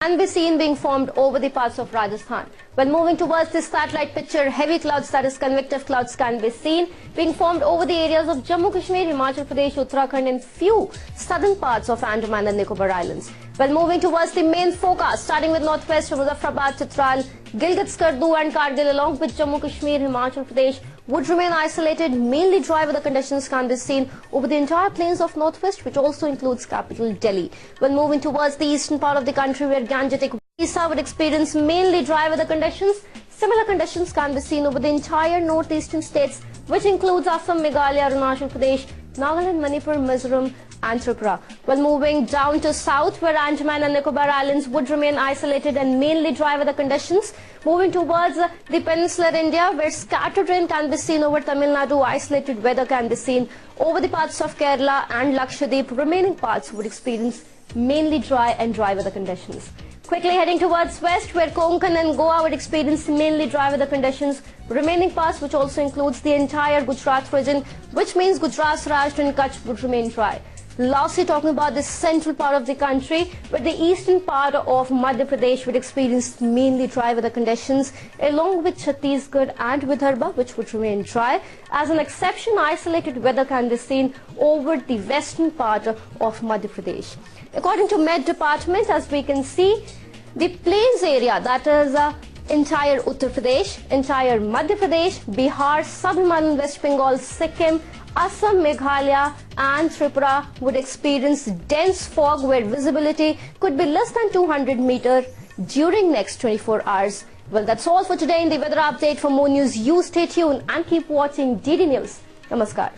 can be seen being formed over the parts of Rajasthan. When moving towards the satellite picture, heavy clouds, that is convective clouds, can be seen being formed over the areas of Jammu Kashmir, Himachal Pradesh, Uttarakhand and few southern parts of Andaman and Nicobar Islands. When moving towards the main forecast, starting with northwest from Muzaffarabad, Chitral, Gilgit, Skardu and Kargil along with Jammu Kashmir, Himachal Pradesh would remain isolated, mainly dry weather conditions can be seen over the entire plains of northwest, which also includes capital Delhi. When moving towards the eastern part of the country, where Gangetic Odisha would experience mainly dry weather conditions, similar conditions can be seen over the entire northeastern states, which includes Assam, Meghalaya, Arunachal Pradesh, Nagaland, Manipur, Mizoram and Tripura. When moving down to south, where Andaman and Nicobar Islands would remain isolated and mainly dry weather conditions. Moving towards the peninsular India, where scattered rain can be seen over Tamil Nadu, isolated weather can be seen over the parts of Kerala and Lakshadweep. Remaining parts would experience mainly dry and dry weather conditions. Quickly heading towards west, where Konkan and Goa would experience mainly dry weather conditions. Remaining parts, which also includes the entire Gujarat region, which means Gujarat, Saurashtra and Kutch would remain dry. Lastly, talking about the central part of the country, where the eastern part of Madhya Pradesh would experience mainly dry weather conditions, along with Chhattisgarh and Vidarbha, which would remain dry. As an exception, isolated weather can be seen over the western part of Madhya Pradesh. According to Met Department, as we can see, the plains area, that is entire Uttar Pradesh, entire Madhya Pradesh, Bihar, Southern and West Bengal, Sikkim, Assam, Meghalaya and Tripura would experience dense fog where visibility could be less than 200 meters during next 24 hours. Well, that's all for today in the weather update. For more news, you stay tuned and keep watching DD News. Namaskar.